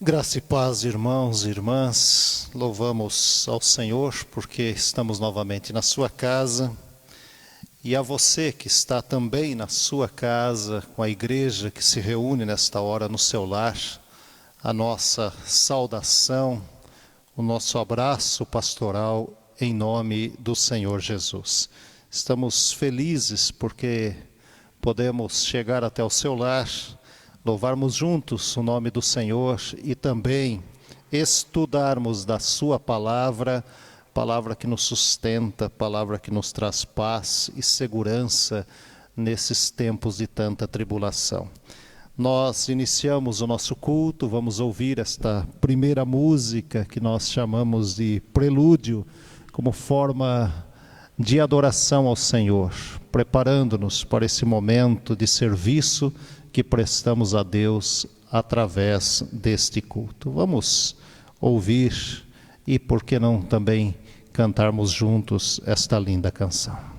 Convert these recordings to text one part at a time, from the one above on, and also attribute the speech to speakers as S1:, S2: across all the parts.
S1: Graça e paz, irmãos e irmãs, louvamos ao Senhor porque estamos novamente na sua casa e a você que está também na sua casa, com a igreja que se reúne nesta hora no seu lar, a nossa saudação, o nosso abraço pastoral em nome do Senhor Jesus. Estamos felizes porque podemos chegar até o seu lar, louvarmos juntos o nome do Senhor e também estudarmos da sua palavra, palavra que nos sustenta, palavra que nos traz paz e segurança nesses tempos de tanta tribulação. Nós iniciamos o nosso culto, vamos ouvir esta primeira música que nós chamamos de prelúdio, como forma de adoração ao Senhor, preparando-nos para esse momento de serviço que prestamos a Deus através deste culto. Vamos ouvir e, por que não, também cantarmos juntos esta linda canção.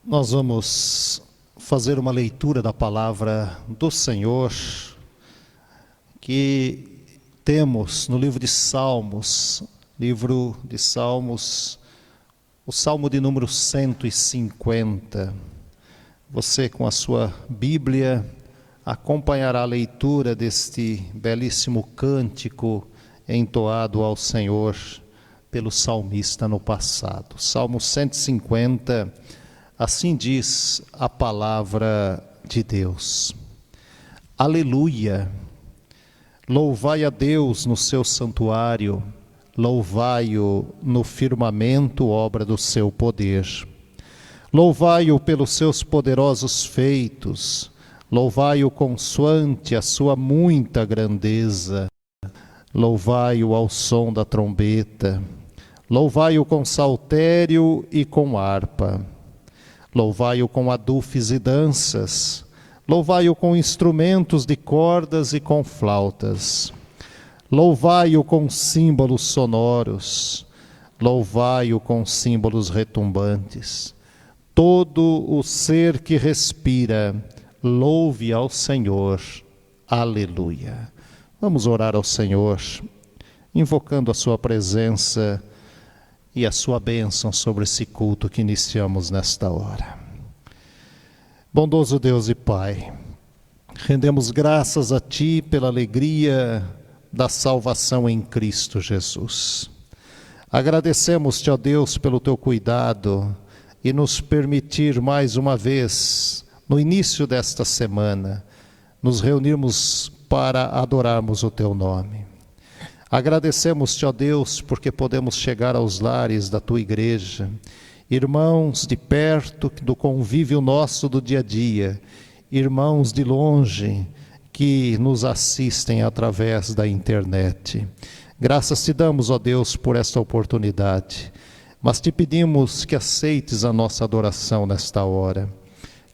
S1: Nós vamos fazer uma leitura da palavra do Senhor que temos no livro de Salmos, o Salmo de número 150. Você, com a sua Bíblia, acompanhará a leitura deste belíssimo cântico entoado ao Senhor pelo salmista no passado. Salmo 150. Assim diz a palavra de Deus. Aleluia! Louvai a Deus no seu santuário, louvai-o no firmamento, obra do seu poder. Louvai-o pelos seus poderosos feitos, louvai-o consoante a sua muita grandeza. Louvai-o ao som da trombeta, louvai-o com saltério e com harpa. Louvai-o com adufes e danças, louvai-o com instrumentos de cordas e com flautas. Louvai-o com símbolos sonoros, louvai-o com símbolos retumbantes. Todo o ser que respira, louve ao Senhor. Aleluia. Vamos orar ao Senhor, invocando a sua presença e a sua bênção sobre esse culto que iniciamos nesta hora. Bondoso Deus e Pai, rendemos graças a Ti pela alegria da salvação em Cristo Jesus. Agradecemos-te, ó Deus, pelo Teu cuidado e nos permitir mais uma vez, no início desta semana, nos reunirmos para adorarmos o Teu nome. Agradecemos-te, ó Deus, porque podemos chegar aos lares da Tua igreja, irmãos de perto, do convívio nosso do dia a dia, irmãos de longe, que nos assistem através da internet. Graças te damos, ó Deus, por esta oportunidade, mas te pedimos que aceites a nossa adoração nesta hora,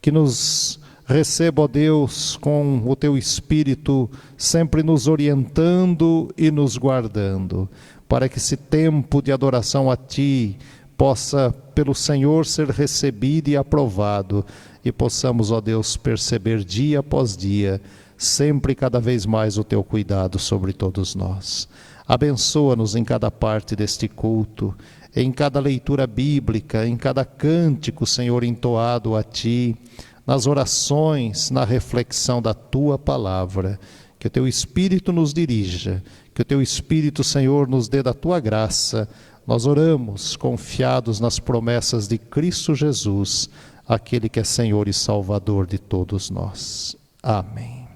S1: que nos Receba, ó Deus, com o teu Espírito, sempre nos orientando e nos guardando, para que esse tempo de adoração a Ti possa, pelo Senhor, ser recebido e aprovado, e possamos, ó Deus, perceber dia após dia, sempre e cada vez mais o Teu cuidado sobre todos nós. Abençoa-nos em cada parte deste culto, em cada leitura bíblica, em cada cântico, Senhor, entoado a Ti, nas orações, na reflexão da Tua palavra. Que o Teu Espírito nos dirija, que o Teu Espírito, Senhor, nos dê da Tua graça. Nós oramos confiados nas promessas de Cristo Jesus, aquele que é Senhor e Salvador de todos nós. Amém.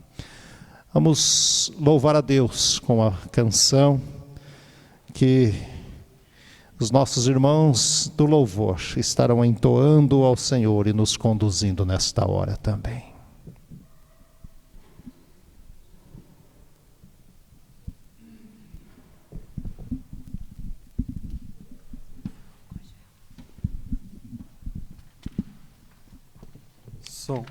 S1: Vamos louvar a Deus com a canção que os nossos irmãos do louvor estarão entoando ao Senhor e nos conduzindo nesta hora também.
S2: Som.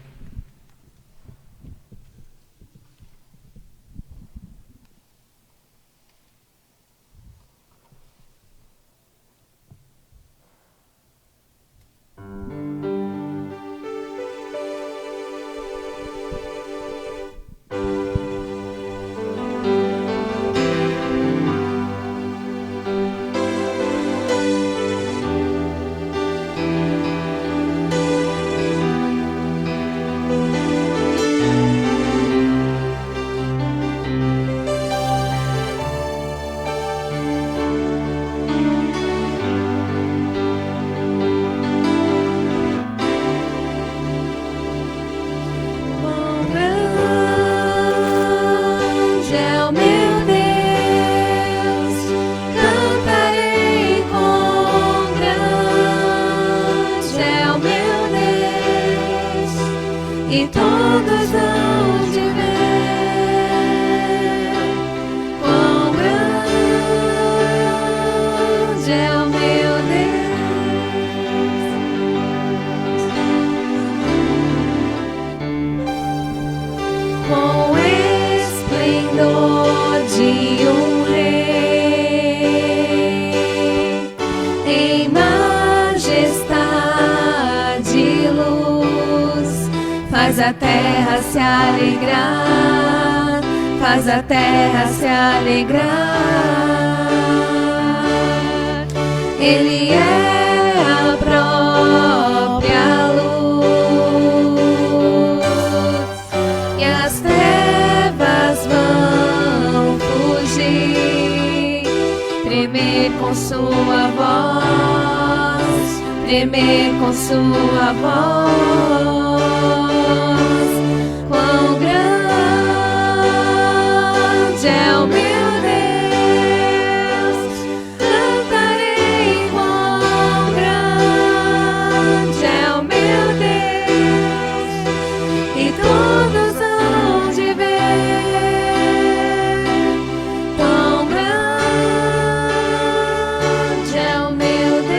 S3: E todos hão de ver quão grande é o meu Deus, com esplendor de um rei, em majestade e luz. Faz a terra se alegrar, faz a terra se alegrar. Ele é a própria luz, e as trevas vão fugir, tremer com sua voz, tremer com sua voz. Quão grande é o meu Deus, cantarei. Quão grande é o meu Deus, e todos hão de ver. Quão grande é o meu Deus.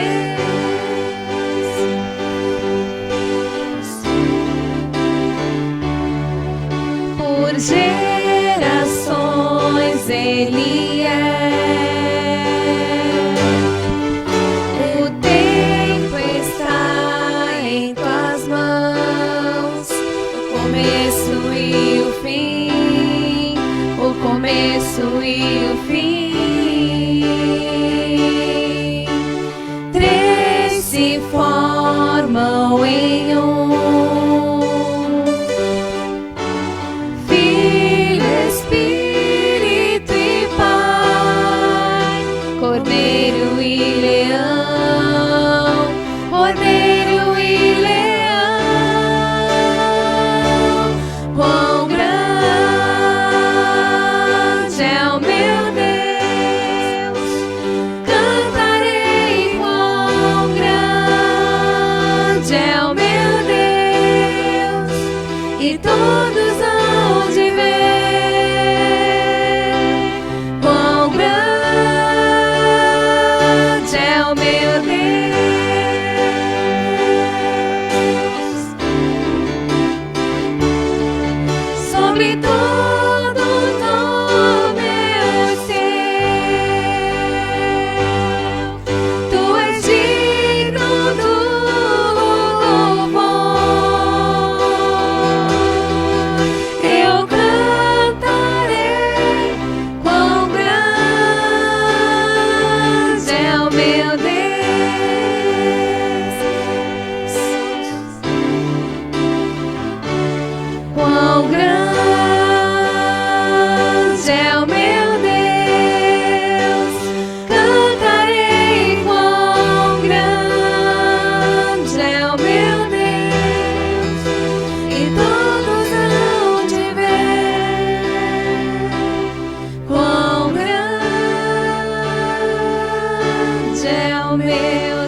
S3: o meu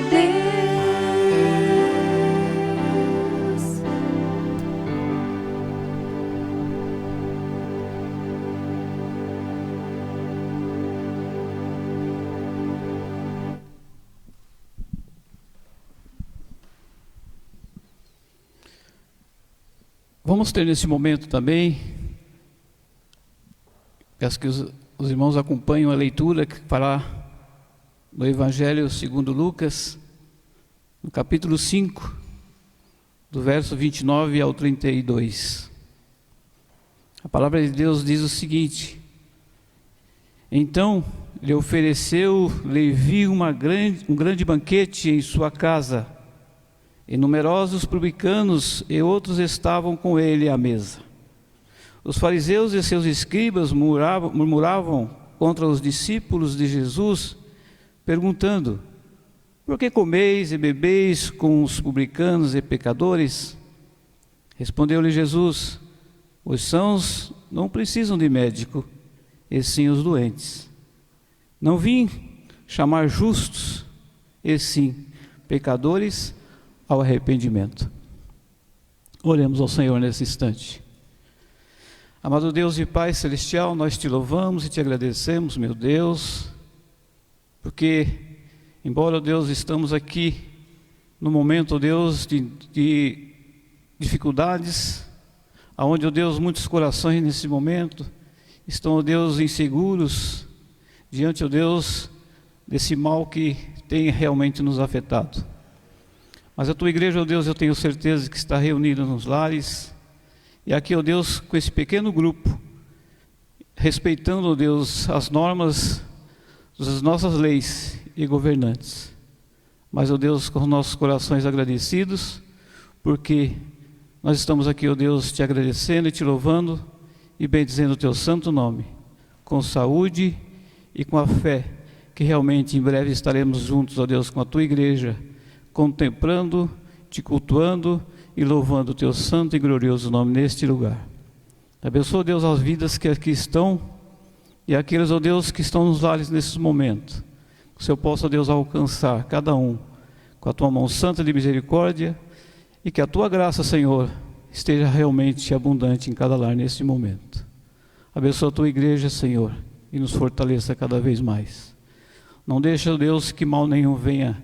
S3: Deus.
S2: Vamos ter nesse momento também, peço que os irmãos acompanhem a leitura que fará no Evangelho segundo Lucas, no capítulo 5, do verso 29 ao 32. A palavra de Deus diz o seguinte: então lhe ofereceu Levi um grande banquete em sua casa, e numerosos publicanos e outros estavam com ele à mesa. Os fariseus e seus escribas murmuravam contra os discípulos de Jesus, perguntando: por que comeis e bebeis com os publicanos e pecadores? Respondeu-lhe Jesus: os sãos não precisam de médico, e sim os doentes. Não vim chamar justos, e sim pecadores ao arrependimento. Oremos ao Senhor nesse instante. Amado Deus e Pai Celestial, nós te louvamos e te agradecemos, meu Deus, porque, embora, Deus, estamos aqui no momento, Deus, de dificuldades, aonde, Deus, muitos corações nesse momento estão, Deus, inseguros diante, Deus, desse mal que tem realmente nos afetado. Mas a tua igreja, Deus, eu tenho certeza que está reunida nos lares, e aqui, Deus, com esse pequeno grupo, respeitando, Deus, as normas das nossas leis e governantes. Mas, Deus, com os nossos corações agradecidos, porque nós estamos aqui, Deus, te agradecendo e te louvando e bendizendo o teu santo nome, com saúde e com a fé, que realmente em breve estaremos juntos, Deus, com a tua igreja, contemplando, te cultuando e louvando o teu santo e glorioso nome neste lugar. Abençoa, Deus, as vidas que aqui estão e aqueles, ó Deus, que estão nos lares nesse momento. Que o Senhor possa, Deus, alcançar cada um com a tua mão santa de misericórdia e que a tua graça, Senhor, esteja realmente abundante em cada lar nesse momento. Abençoa a tua igreja, Senhor, e nos fortaleça cada vez mais. Não deixa, Deus, que mal nenhum venha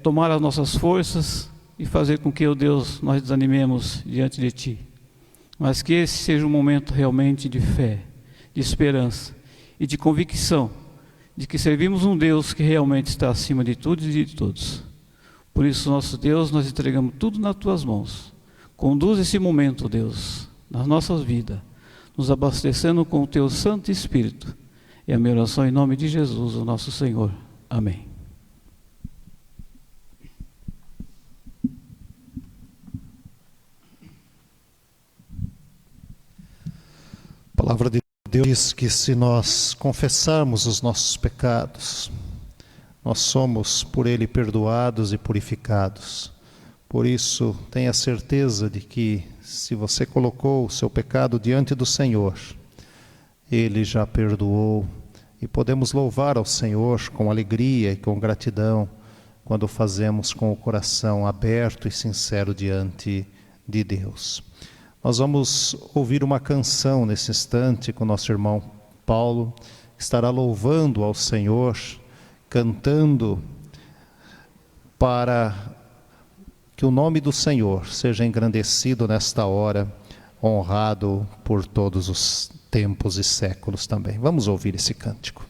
S2: tomar as nossas forças e fazer com que, ó Deus, nós desanimemos diante de Ti. Mas que esse seja um momento realmente de fé, de esperança e de convicção de que servimos um Deus que realmente está acima de tudo e de todos. Por isso, nosso Deus, nós entregamos tudo nas Tuas mãos. Conduz esse momento, Deus, nas nossas vidas, nos abastecendo com o Teu Santo Espírito. E a minha oração em nome de Jesus, o nosso Senhor. Amém.
S1: A palavra de Deus diz que se nós confessarmos os nossos pecados, nós somos por Ele perdoados e purificados. Por isso, tenha certeza de que se você colocou o seu pecado diante do Senhor, Ele já perdoou, e podemos louvar ao Senhor com alegria e com gratidão quando fazemos com o coração aberto e sincero diante de Deus. Nós vamos ouvir uma canção nesse instante com o nosso irmão Paulo, que estará louvando ao Senhor, cantando para que o nome do Senhor seja engrandecido nesta hora, honrado por todos os tempos e séculos também. Vamos ouvir esse cântico.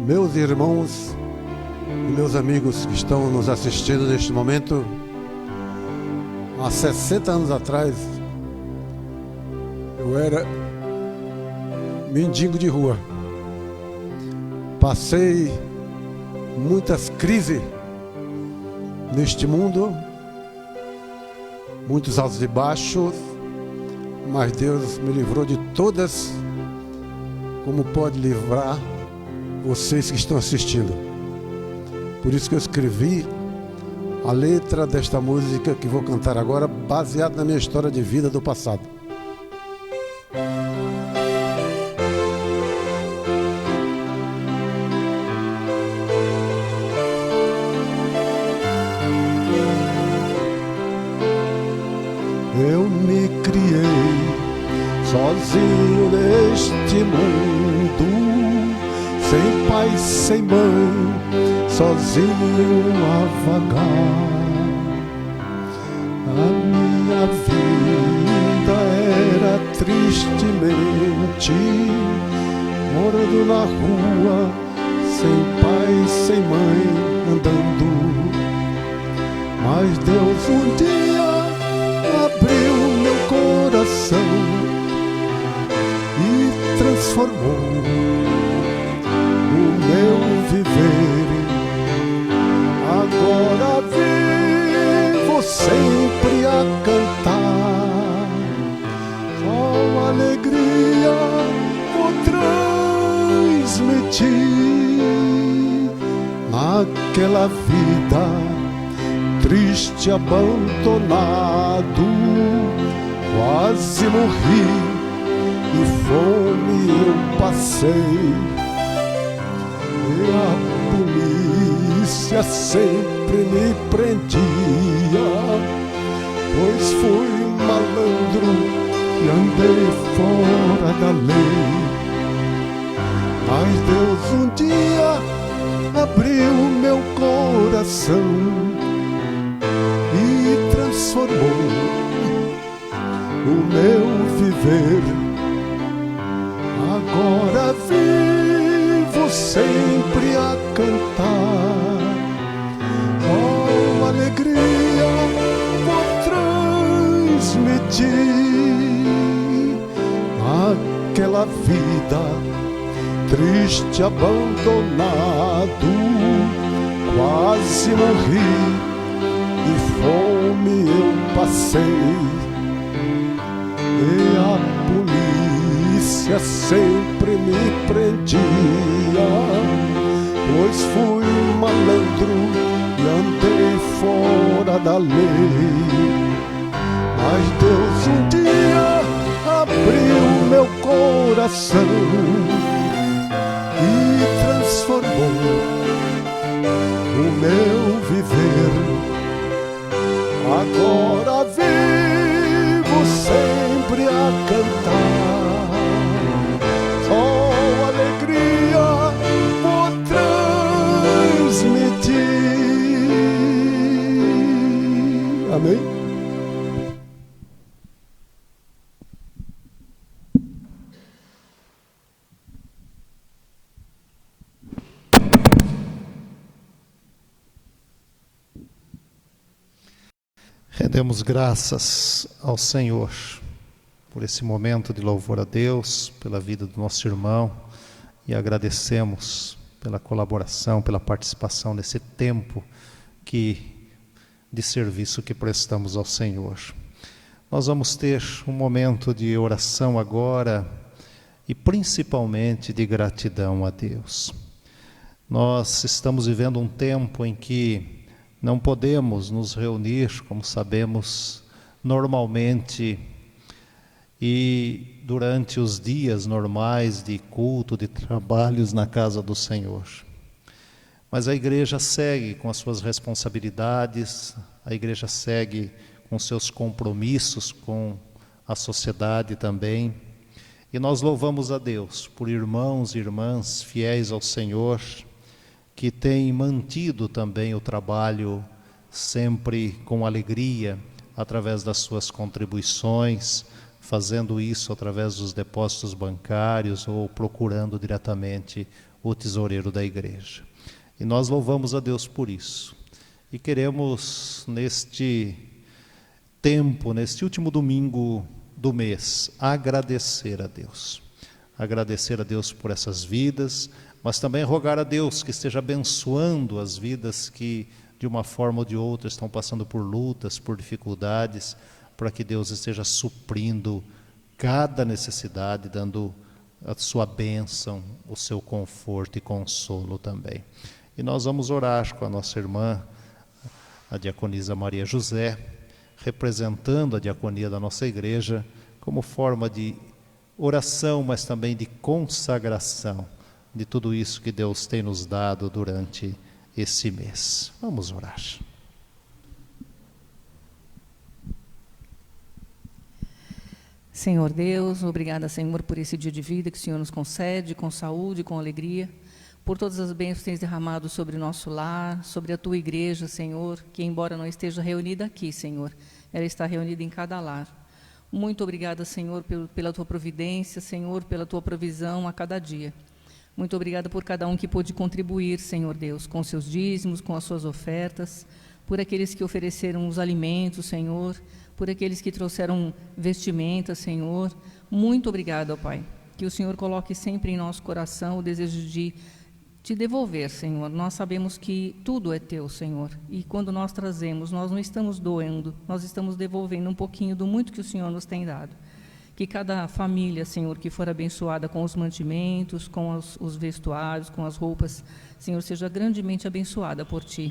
S4: Meus irmãos e meus amigos que estão nos assistindo neste momento, há 60 anos atrás, eu era mendigo de rua. Passei muitas crises neste mundo, muitos altos e baixos, mas Deus me livrou de todas, como pode livrar vocês que estão assistindo. Por isso que eu escrevi a letra desta música que vou cantar agora, baseada na minha história de vida do passado. Eu me criei sozinho neste mundo, sem pai, sem mãe, sozinho a vagar. A minha vida era tristemente, morando na rua, sem pai, sem mãe, andando. Mas Deus um dia abriu meu coração e transformou o meu viver. Agora vivo sempre a cantar, com alegria vou transmitir naquela vida triste, abandonado, quase morri e fome eu passei. E a polícia sempre me prendia, pois fui malandro e andei fora da lei. Mas Deus um dia abriu meu coração e transformou o meu viver. Agora vivo sempre a cantar, com alegria vou transmitir aquela vida triste, abandonado, quase morri e fome eu passei. E a polícia sempre me prendia, pois fui malandro e andei fora da lei. Mas Deus um dia abriu meu coração e transformou o meu viver. Agora vivo sempre a cantar, com alegria vou transmitir. Amém?
S1: Rendemos graças ao Senhor por esse momento de louvor a Deus, pela vida do nosso irmão, e agradecemos pela colaboração, pela participação nesse tempo de serviço que prestamos ao Senhor. Nós vamos ter um momento de oração agora e principalmente de gratidão a Deus. Nós estamos vivendo um tempo em que não podemos nos reunir, como sabemos, normalmente e durante os dias normais de culto, de trabalhos na casa do Senhor. Mas a igreja segue com as suas responsabilidades, a igreja segue com seus compromissos com a sociedade também. E nós louvamos a Deus por irmãos e irmãs fiéis ao Senhor, que tem mantido também o trabalho sempre com alegria, através das suas contribuições, fazendo isso através dos depósitos bancários ou procurando diretamente o tesoureiro da igreja. E nós louvamos a Deus por isso. E queremos, neste tempo, neste último domingo do mês, agradecer a Deus. Agradecer a Deus por essas vidas, mas também rogar a Deus que esteja abençoando as vidas que, de uma forma ou de outra, estão passando por lutas, por dificuldades, para que Deus esteja suprindo cada necessidade, dando a sua bênção, o seu conforto e consolo também. E nós vamos orar com a nossa irmã, a diaconisa Maria José, representando a diaconia da nossa igreja, como forma de oração, mas também de consagração de tudo isso que Deus tem nos dado durante esse mês. Vamos orar.
S5: Senhor Deus, obrigada, Senhor, por esse dia de vida que o Senhor nos concede, com saúde, com alegria, por todas as bênçãos que tens derramado sobre o nosso lar, sobre a tua igreja, Senhor, que embora não esteja reunida aqui, Senhor, ela está reunida em cada lar. Muito obrigada, Senhor, pela tua providência, Senhor, pela tua provisão a cada dia. Muito obrigada por cada um que pôde contribuir, Senhor Deus, com seus dízimos, com as suas ofertas, por aqueles que ofereceram os alimentos, Senhor, por aqueles que trouxeram vestimentas, Senhor. Muito obrigada, ó Pai. Que o Senhor coloque sempre em nosso coração o desejo de te devolver, Senhor. Nós sabemos que tudo é teu, Senhor. E quando nós trazemos, nós não estamos doando, nós estamos devolvendo um pouquinho do muito que o Senhor nos tem dado. Que cada família, Senhor, que for abençoada com os mantimentos, com os vestuários, com as roupas, Senhor, seja grandemente abençoada por Ti.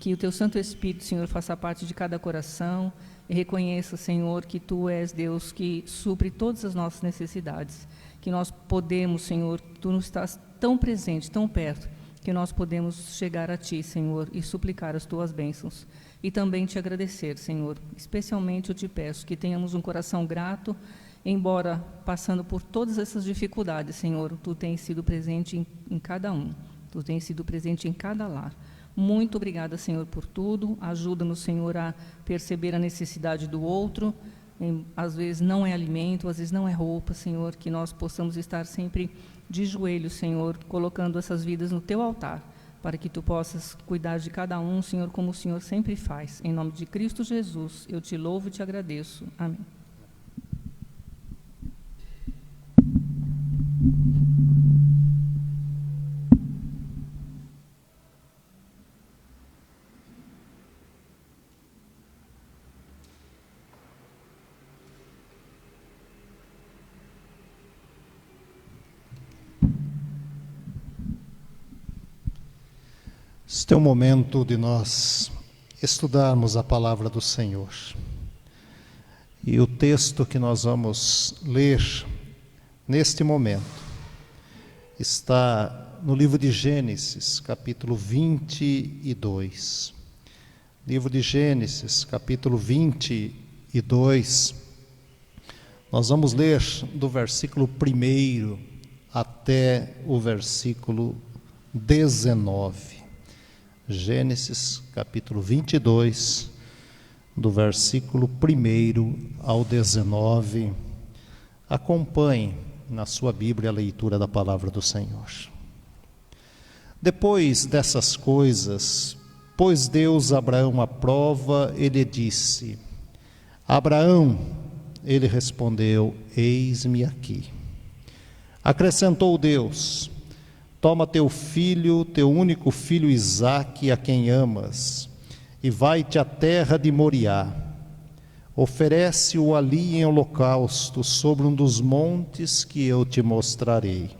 S5: Que o Teu Santo Espírito, Senhor, faça parte de cada coração e reconheça, Senhor, que Tu és Deus que supre todas as nossas necessidades. Que nós podemos, Senhor, Tu nos estás tão presente, tão perto, que nós podemos chegar a Ti, Senhor, e suplicar as Tuas bênçãos. E também Te agradecer, Senhor. Especialmente eu Te peço que tenhamos um coração grato, embora passando por todas essas dificuldades, Senhor, Tu tens sido presente em cada um. Tu tens sido presente em cada lar. Muito obrigada, Senhor, por tudo. Ajuda-nos, Senhor, a perceber a necessidade do outro. Às vezes não é alimento, às vezes não é roupa, Senhor, que nós possamos estar sempre de joelhos, Senhor, colocando essas vidas no Teu altar, para que Tu possas cuidar de cada um, Senhor, como o Senhor sempre faz. Em nome de Cristo Jesus, eu Te louvo e Te agradeço. Amém.
S1: Este é o momento de nós estudarmos a palavra do Senhor. E o texto que nós vamos ler neste momento está no livro de Gênesis, capítulo 22. Livro de Gênesis, capítulo 22. Nós vamos ler do versículo 1 até o versículo 19. Gênesis, capítulo 22, do versículo 1 ao 19. Acompanhe na sua Bíblia a leitura da palavra do Senhor. Depois dessas coisas, pôs Deus a Abraão à prova, ele disse: Abraão, ele respondeu: eis-me aqui. Acrescentou Deus: toma teu filho, teu único filho Isaque, a quem amas, e vai-te à terra de Moriá. Oferece-o ali em holocausto, sobre um dos montes que eu te mostrarei.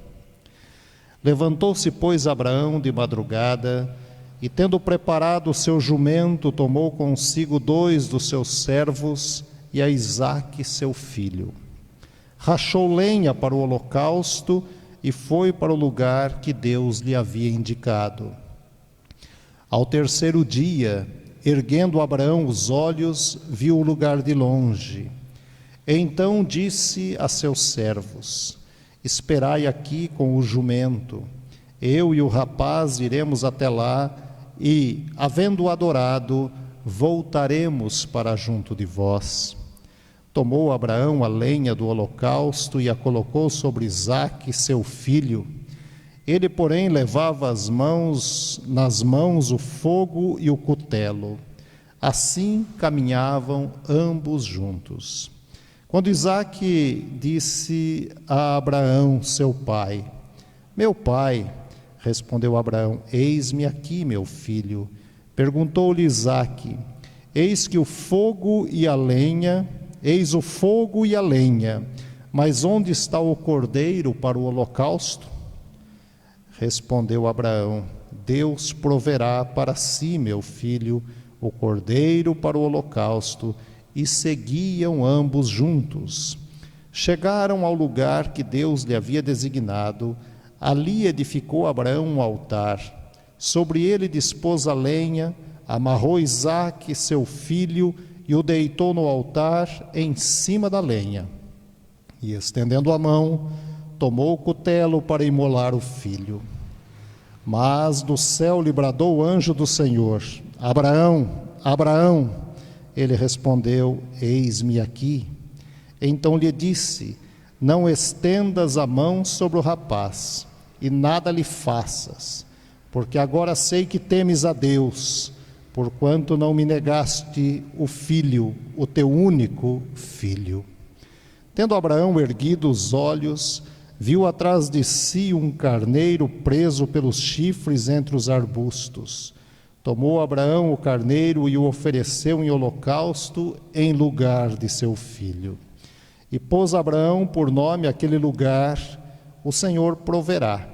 S1: Levantou-se, pois, Abraão de madrugada, e tendo preparado o seu jumento, tomou consigo 2 dos seus servos e a Isaque, seu filho. Rachou lenha para o holocausto e foi para o lugar que Deus lhe havia indicado. Ao terceiro dia, erguendo Abraão os olhos, viu o lugar de longe. Então disse a seus servos: esperai aqui com o jumento. Eu e o rapaz iremos até lá e, havendo-o adorado, voltaremos para junto de vós. Tomou Abraão a lenha do holocausto e a colocou sobre Isaque, seu filho. Ele, porém, levava nas mãos o fogo e o cutelo. Assim caminhavam ambos juntos. Quando Isaque disse a Abraão, seu pai: meu pai, respondeu Abraão: eis-me aqui, meu filho. Perguntou-lhe Isaque: eis o fogo e a lenha, Mas onde está o cordeiro para o holocausto? Respondeu Abraão: Deus proverá para si, meu filho, o cordeiro para o holocausto. E seguiam ambos juntos. Chegaram ao lugar que Deus lhe havia designado. Ali edificou Abraão um altar. Sobre ele dispôs a lenha, amarrou Isaque, seu filho, e o deitou no altar em cima da lenha. E estendendo a mão, tomou o cutelo para imolar o filho. Mas do céu lhe bradou o anjo do Senhor: Abraão, Abraão. Ele respondeu: Eis-me aqui. Então lhe disse: Não estendas a mão sobre o rapaz, e nada lhe faças, porque agora sei que temes a Deus, porquanto não me negaste o filho, o teu único filho. Tendo Abraão erguido os olhos, viu atrás de si um carneiro preso pelos chifres entre os arbustos. Tomou Abraão o carneiro e o ofereceu em holocausto em lugar de seu filho. E pôs Abraão por nome aquele lugar: o Senhor proverá.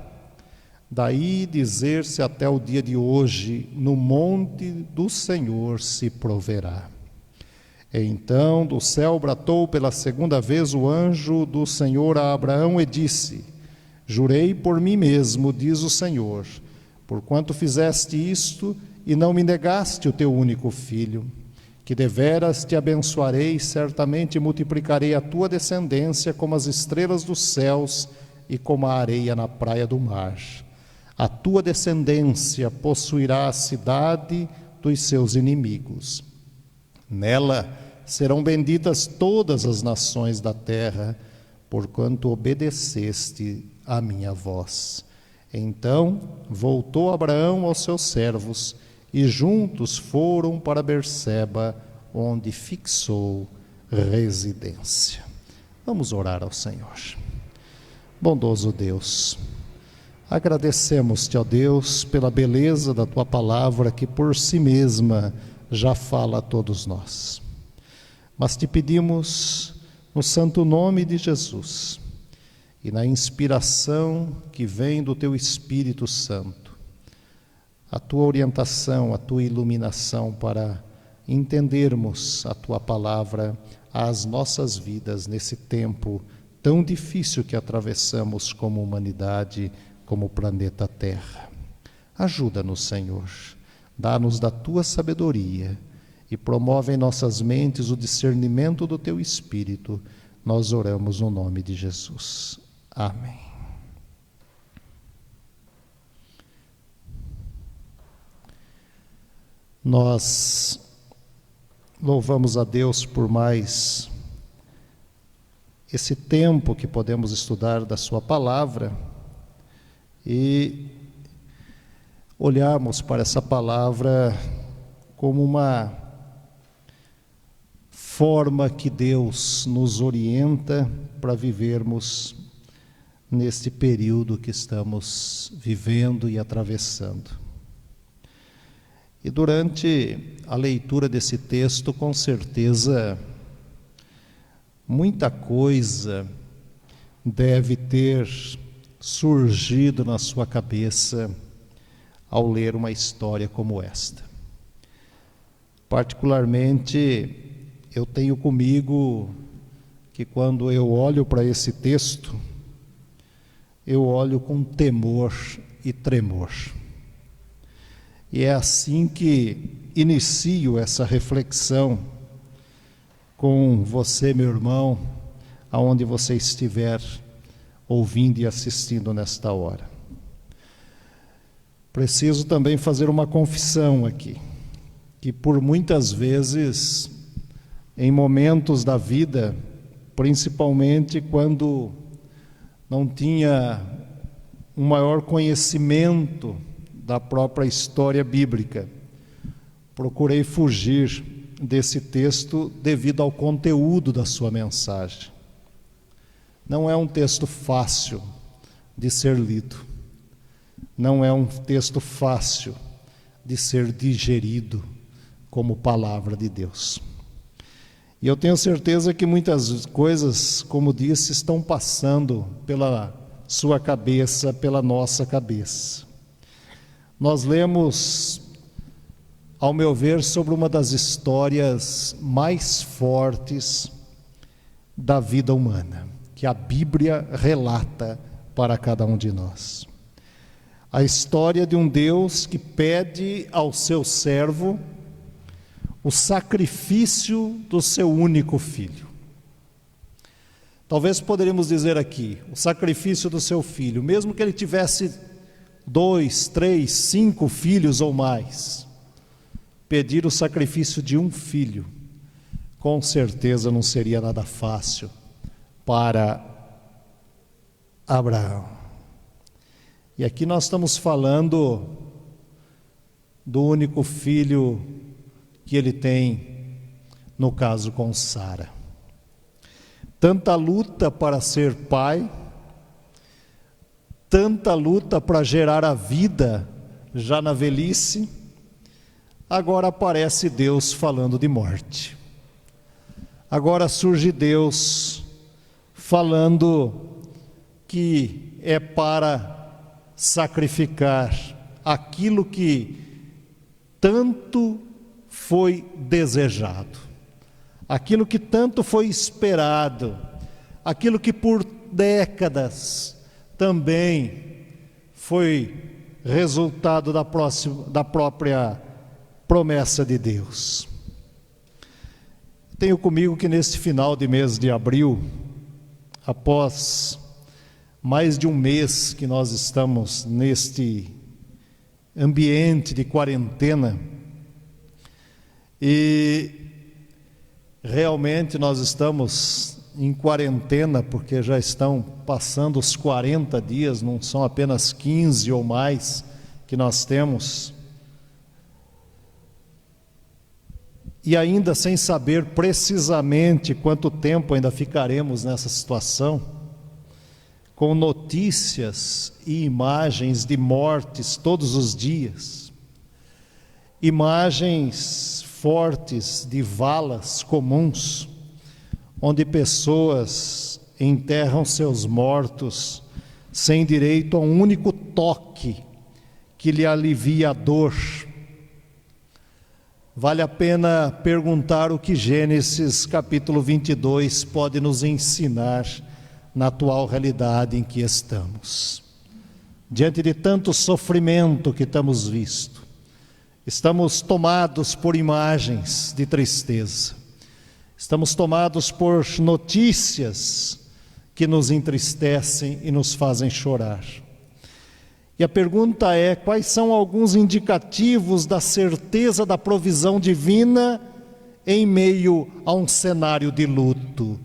S1: Daí dizer-se até o dia de hoje: no monte do Senhor se proverá. Então do céu bradou pela segunda vez o anjo do Senhor a Abraão e disse: Jurei por mim mesmo, diz o Senhor, porquanto fizeste isto e não me negaste o teu único filho, que deveras te abençoarei, certamente multiplicarei a tua descendência como as estrelas dos céus e como a areia na praia do mar. A tua descendência possuirá a cidade dos seus inimigos. Nela serão benditas todas as nações da terra, porquanto obedeceste à minha voz. Então voltou Abraão aos seus servos, e juntos foram para Berseba, onde fixou residência. Vamos orar ao Senhor. Bondoso Deus, agradecemos-te, ó Deus, pela beleza da tua palavra, que por si mesma já fala a todos nós. Mas te pedimos, no santo nome de Jesus, e na inspiração que vem do teu Espírito Santo, a tua orientação, a tua iluminação para entendermos a tua palavra às nossas vidas nesse tempo tão difícil que atravessamos como humanidade, como planeta Terra. Ajuda-nos, Senhor, dá-nos da tua sabedoria e promove em nossas mentes o discernimento do teu Espírito. Nós oramos no nome de Jesus. Amém. Nós louvamos a Deus por mais esse tempo que podemos estudar da sua palavra e olharmos para essa palavra como uma forma que Deus nos orienta para vivermos neste período que estamos vivendo e atravessando. E durante a leitura desse texto, com certeza, muita coisa deve ter surgido na sua cabeça ao ler uma história como esta. Particularmente, eu tenho comigo que quando eu olho para esse texto, eu olho com temor e tremor. E é assim que inicio essa reflexão com você, meu irmão, aonde você estiver ouvindo e assistindo nesta hora. Preciso também fazer uma confissão aqui, que por muitas vezes, em momentos da vida, principalmente quando não tinha um maior conhecimento da própria história bíblica, procurei fugir desse texto devido ao conteúdo da sua mensagem. Não é um texto fácil de ser lido, não é um texto fácil de ser digerido como palavra de Deus. E eu tenho certeza que muitas coisas, como disse, estão passando pela sua cabeça, pela nossa cabeça. Nós lemos, ao meu ver, sobre uma das histórias mais fortes da vida humana, que a Bíblia relata para cada um de nós. A história de um Deus que pede ao seu servo o sacrifício do seu único filho. Talvez poderíamos dizer aqui, o sacrifício do seu filho, mesmo que ele tivesse 2, 3, 5 filhos ou mais, pedir o sacrifício de um filho, com certeza não seria nada fácil para Abraão. E aqui nós estamos falando do único filho que ele tem, no caso com Sara. Tanta luta para ser pai, tanta luta para gerar a vida já na velhice, agora aparece Deus falando de morte. Agora surge Deus falando que é para sacrificar aquilo que tanto foi desejado, aquilo que tanto foi esperado, aquilo que por décadas também foi resultado da própria promessa de Deus. Tenho comigo que nesse final de mês de abril, após mais de um mês que nós estamos neste ambiente de quarentena, e realmente nós estamos em quarentena porque já estão passando os 40 dias, não são apenas 15 ou mais que nós temos. E ainda sem saber precisamente quanto tempo ainda ficaremos nessa situação, com notícias e imagens de mortes todos os dias, imagens fortes de valas comuns, onde pessoas enterram seus mortos sem direito a um único toque que lhe alivia a dor. Vale a pena perguntar o que Gênesis capítulo 22 pode nos ensinar na atual realidade em que estamos. Diante de tanto sofrimento que temos visto, estamos tomados por imagens de tristeza, estamos tomados por notícias que nos entristecem e nos fazem chorar. E a pergunta é: quais são alguns indicativos da certeza da provisão divina em meio a um cenário de luto?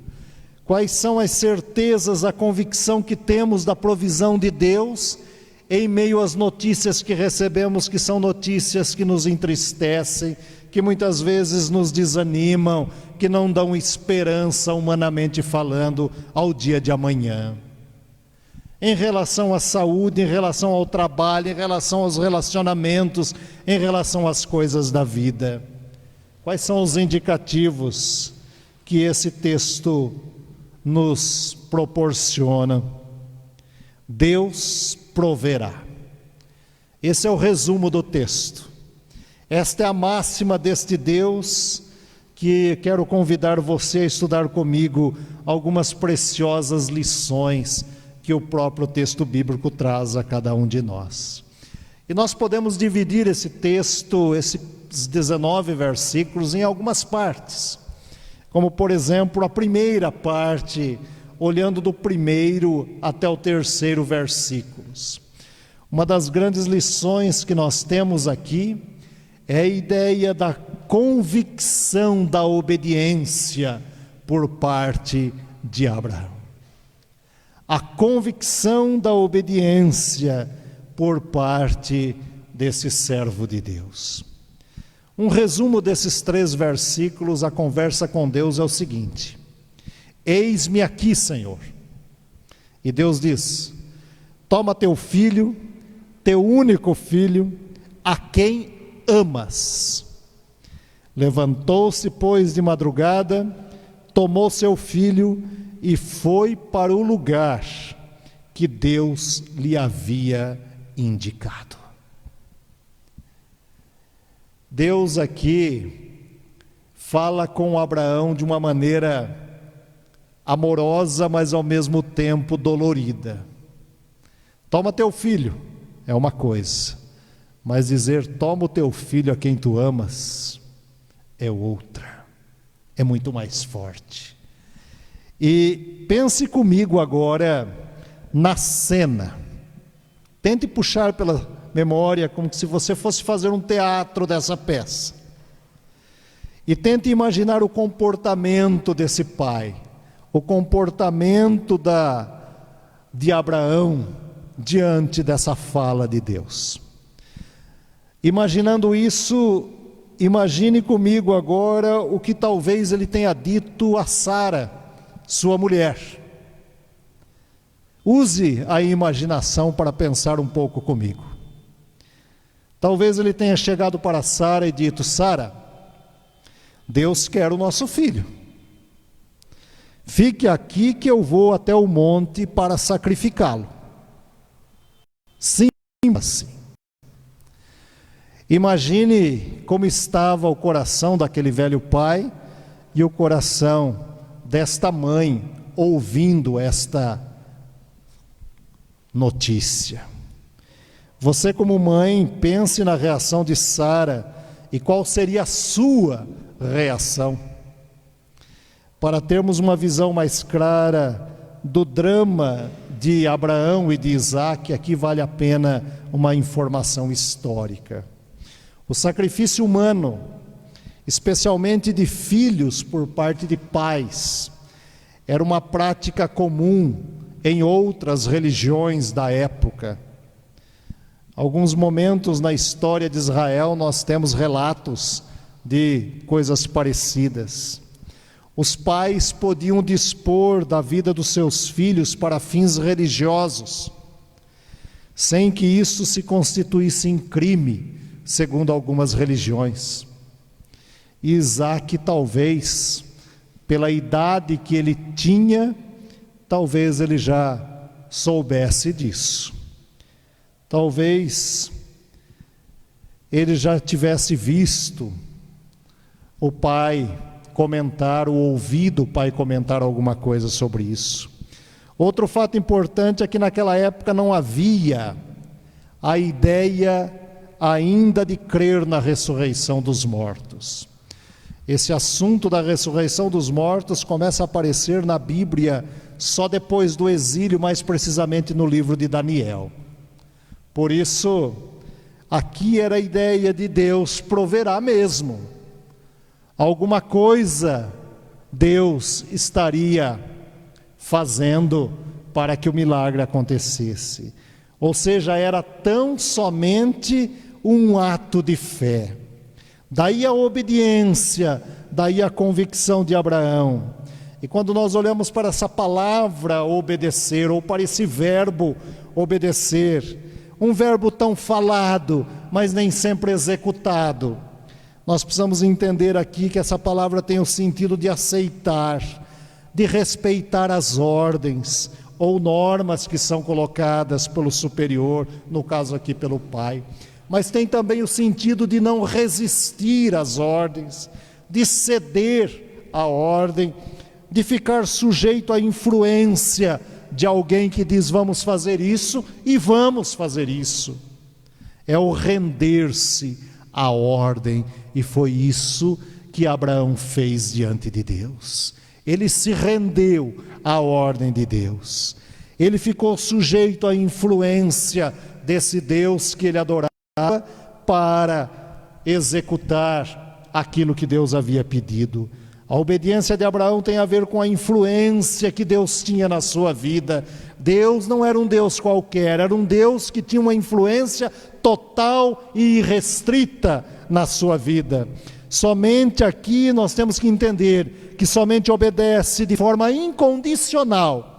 S1: Quais são as certezas, a convicção que temos da provisão de Deus em meio às notícias que recebemos, que são notícias que nos entristecem, que muitas vezes nos desanimam, que não dão esperança, humanamente falando, ao dia de amanhã? Em relação à saúde, em relação ao trabalho, em relação aos relacionamentos, em relação às coisas da vida. Quais são os indicativos que esse texto nos proporciona? Deus proverá. Esse é o resumo do texto. Esta é a máxima deste Deus, que quero convidar você a estudar comigo algumas preciosas lições que o próprio texto bíblico traz a cada um de nós. E nós podemos dividir esse texto, esses 19 versículos, em algumas partes, como por exemplo a primeira parte, olhando do 1º até o 3º versículos. Uma das grandes lições que nós temos aqui é a ideia da convicção da obediência por parte de Abraão. A convicção da obediência por parte desse servo de Deus. Um resumo desses 3 versículos, a conversa com Deus é o seguinte: eis-me aqui, Senhor. E Deus diz: toma teu filho, teu único filho, a quem amas. Levantou-se, pois, de madrugada tomou seu filho e foi para o lugar que Deus lhe havia indicado. Deus aqui fala com Abraão de uma maneira amorosa, mas ao mesmo tempo dolorida. Toma teu filho é uma coisa, mas dizer toma o teu filho a quem tu amas é outra, é muito mais forte. E pense comigo agora na cena. Tente puxar pela memória como se você fosse fazer um teatro dessa peça. E tente imaginar o comportamento desse pai, o comportamento de Abraão diante dessa fala de Deus. Imaginando isso, imagine comigo agora o que talvez ele tenha dito a Sara, sua mulher. Use a imaginação para pensar um pouco comigo. Talvez ele tenha chegado para Sara e dito: Sara, Deus quer o nosso filho. Fique aqui que eu vou até o monte para sacrificá-lo. Sim, assim. Imagine como estava o coração daquele velho pai e o coração desta mãe ouvindo esta notícia. Você, como mãe, pense na reação de Sara e qual seria a sua reação. Para termos uma visão mais clara do drama de Abraão e de Isaac, aqui vale a pena uma informação histórica. O sacrifício humano, especialmente de filhos por parte de pais, era uma prática comum em outras religiões da época. Alguns momentos na história de Israel nós temos relatos de coisas parecidas. Os pais podiam dispor da vida dos seus filhos para fins religiosos, sem que isso se constituísse em crime, segundo algumas religiões. E Isaac, talvez, pela idade que ele tinha, talvez ele já soubesse disso. Talvez ele já tivesse visto o pai comentar, ou ouvido o pai comentar alguma coisa sobre isso. Outro fato importante é que naquela época não havia a ideia ainda de crer na ressurreição dos mortos. Esse assunto da ressurreição dos mortos começa a aparecer na Bíblia só depois do exílio, mais precisamente no livro de Daniel. Por isso, aqui era a ideia de Deus proverá mesmo. Alguma coisa Deus estaria fazendo para que o milagre acontecesse. Ou seja, era tão somente um ato de fé. Daí a obediência, daí a convicção de Abraão. E quando nós olhamos para essa palavra obedecer, ou para esse verbo obedecer, um verbo tão falado, mas nem sempre executado, nós precisamos entender aqui que essa palavra tem o sentido de aceitar, de respeitar as ordens ou normas que são colocadas pelo superior, no caso aqui pelo pai. Mas tem também o sentido de não resistir às ordens, de ceder à ordem, de ficar sujeito à influência de alguém que diz vamos fazer isso e vamos fazer isso. É o render-se à ordem, e foi isso que Abraão fez diante de Deus. Ele se rendeu à ordem de Deus. Ele ficou sujeito à influência desse Deus que ele adorava para executar aquilo que Deus havia pedido. A obediência de Abraão tem a ver com a influência que Deus tinha na sua vida. Deus não era um Deus qualquer, era um Deus que tinha uma influência total e irrestrita na sua vida. Somente aqui nós temos que entender que somente obedece de forma incondicional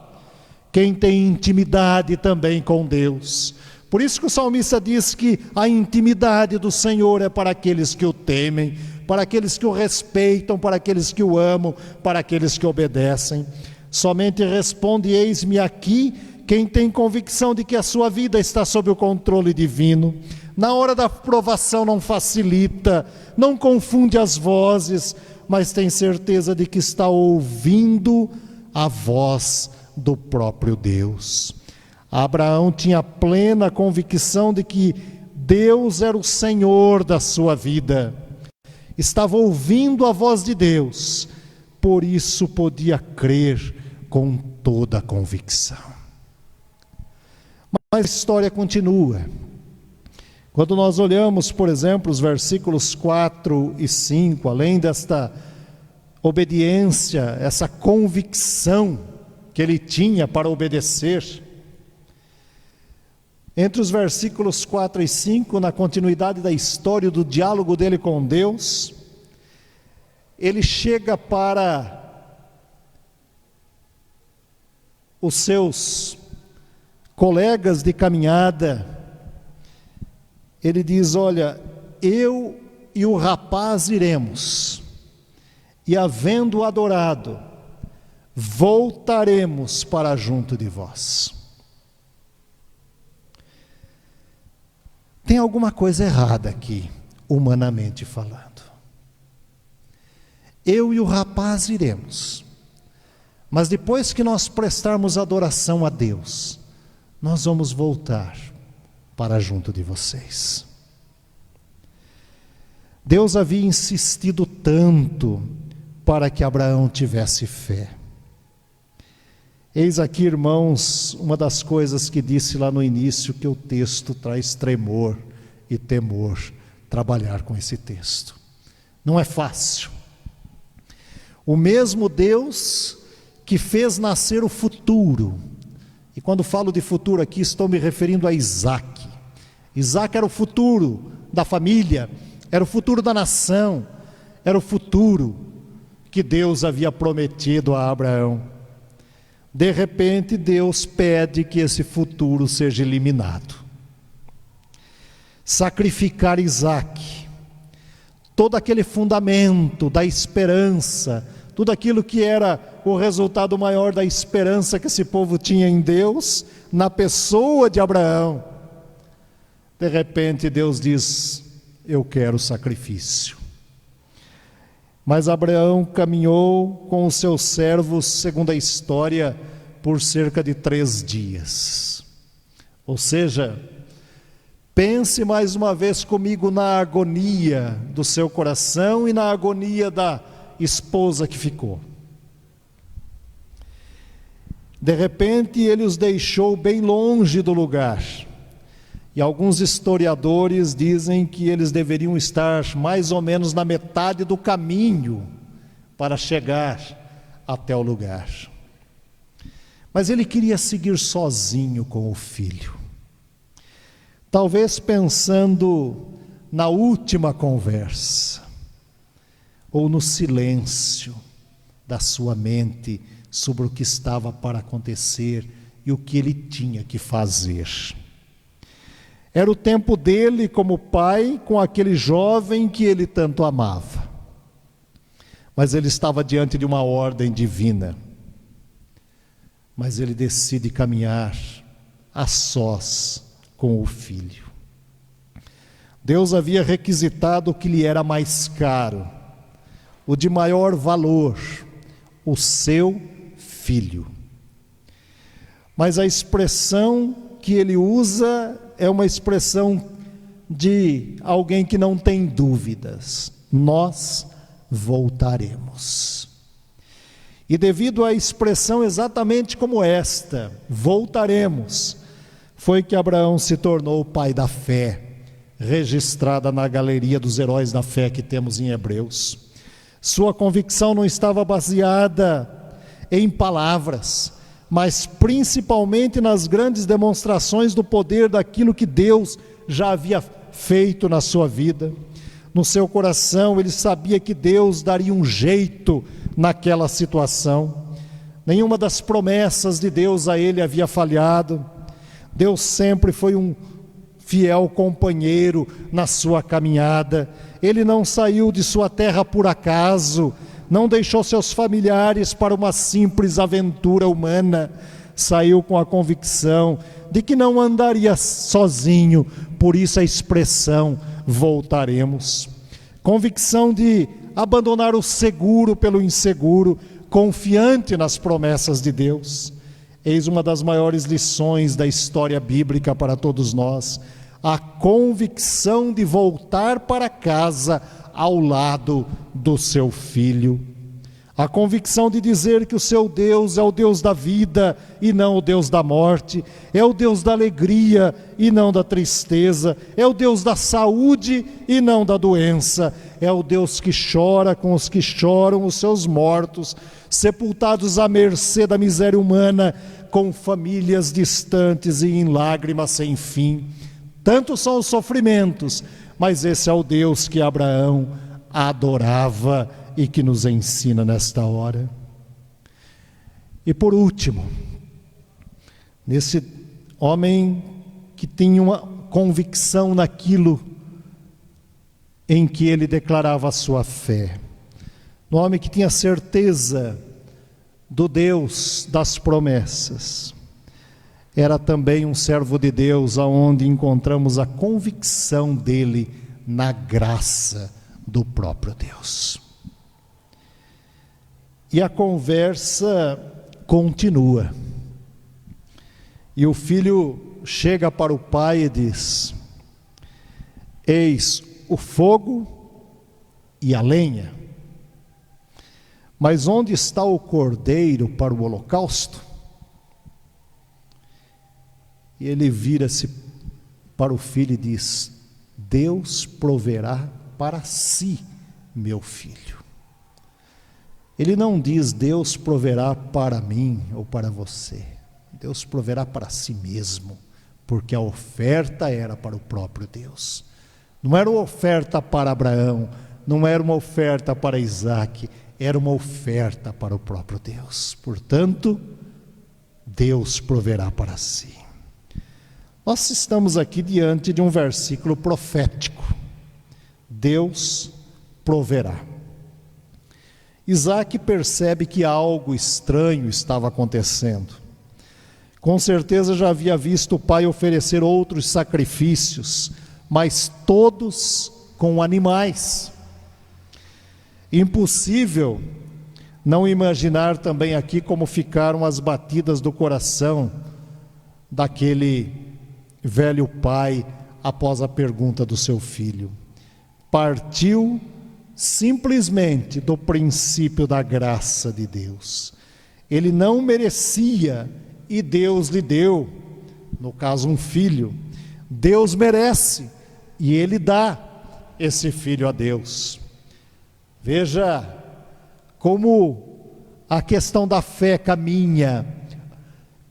S1: quem tem intimidade também com Deus. Por isso que o salmista diz que a intimidade do Senhor é para aqueles que o temem, para aqueles que o respeitam, para aqueles que o amam, para aqueles que obedecem. Somente responde: eis-me aqui, quem tem convicção de que a sua vida está sob o controle divino. Na hora da provação não facilita, não confunde as vozes, mas tem certeza de que está ouvindo a voz do próprio Deus. Abraão tinha plena convicção de que Deus era o Senhor da sua vida. Estava ouvindo a voz de Deus, por isso podia crer com toda a convicção. Mas a história continua. Quando nós olhamos, por exemplo, os versículos 4 e 5, além desta obediência, essa convicção que ele tinha para obedecer, entre os versículos 4 e 5, na continuidade da história do diálogo dele com Deus, ele chega para os seus colegas de caminhada. Ele diz: olha, eu e o rapaz iremos, e havendo adorado, voltaremos para junto de vós. Tem alguma coisa errada aqui, humanamente falando. Eu e o rapaz iremos, mas depois que nós prestarmos adoração a Deus, nós vamos voltar para junto de vocês. Deus havia insistido tanto para que Abraão tivesse fé. Eis aqui, irmãos, uma das coisas que disse lá no início, que o texto traz tremor e temor, trabalhar com esse texto. Não é fácil. O mesmo Deus que fez nascer o futuro, e quando falo de futuro aqui, estou me referindo a Isaac. Isaac era o futuro da família, era o futuro da nação, era o futuro que Deus havia prometido a Abraão. De repente, Deus pede que esse futuro seja eliminado. Sacrificar Isaac, todo aquele fundamento da esperança, tudo aquilo que era o resultado maior da esperança que esse povo tinha em Deus, na pessoa de Abraão. De repente, Deus diz: eu quero sacrifício. Mas Abraão caminhou com os seus servos, segundo a história, por cerca de 3 dias. Ou seja, pense mais uma vez comigo na agonia do seu coração e na agonia da esposa que ficou. De repente, ele os deixou bem longe do lugar. E alguns historiadores dizem que eles deveriam estar mais ou menos na metade do caminho para chegar até o lugar. Mas ele queria seguir sozinho com o filho. Talvez pensando na última conversa, ou no silêncio da sua mente sobre o que estava para acontecer e o que ele tinha que fazer. Era o tempo dele como pai com aquele jovem que ele tanto amava. Mas ele estava diante de uma ordem divina. Mas ele decide caminhar a sós com o filho. Deus havia requisitado o que lhe era mais caro, o de maior valor, o seu filho. Mas a expressão que ele usa é uma expressão de alguém que não tem dúvidas: nós voltaremos. E devido à expressão exatamente como esta, voltaremos, foi que Abraão se tornou o pai da fé, registrada na galeria dos heróis da fé que temos em Hebreus. Sua convicção não estava baseada em palavras, mas principalmente nas grandes demonstrações do poder daquilo que Deus já havia feito na sua vida. No seu coração ele sabia que Deus daria um jeito naquela situação. Nenhuma das promessas de Deus a ele havia falhado. Deus sempre foi um fiel companheiro na sua caminhada. Ele não saiu de sua terra por acaso, não deixou seus familiares para uma simples aventura humana. Saiu com a convicção de que não andaria sozinho, por isso a expressão voltaremos. Convicção de abandonar o seguro pelo inseguro, confiante nas promessas de Deus. Eis uma das maiores lições da história bíblica para todos nós: a convicção de voltar para casa ao lado do seu filho. A convicção de dizer que o seu Deus é o Deus da vida e não o Deus da morte, é o Deus da alegria e não da tristeza, é o Deus da saúde e não da doença, é o Deus que chora com os que choram, os seus mortos, sepultados à mercê da miséria humana, com famílias distantes e em lágrimas sem fim. Tantos são os sofrimentos, mas esse é o Deus que Abraão adorava e que nos ensina nesta hora. E por último, nesse homem que tinha uma convicção naquilo em que ele declarava a sua fé, no homem que tinha certeza do Deus das promessas, era também um servo de Deus, aonde encontramos a convicção dele na graça do próprio Deus. E a conversa continua. E o filho chega para o pai e diz: eis o fogo e a lenha, mas onde está o cordeiro para o holocausto? E ele vira-se para o filho e diz: Deus proverá para si, meu filho. Ele não diz Deus proverá para mim ou para você. Deus proverá para si mesmo, porque a oferta era para o próprio Deus. Não era uma oferta para Abraão, não era uma oferta para Isaac, era uma oferta para o próprio Deus. Portanto, Deus proverá para si. Nós estamos aqui diante de um versículo profético. Deus proverá. Isaac percebe que algo estranho estava acontecendo. Com certeza já havia visto o pai oferecer outros sacrifícios, mas todos com animais. Impossível não imaginar também aqui como ficaram as batidas do coração daquele velho pai após a pergunta do seu filho. Partiu simplesmente do princípio da graça de Deus. Ele não merecia e Deus lhe deu, no caso um filho. Deus merece e ele dá esse filho a Deus. Veja como a questão da fé caminha,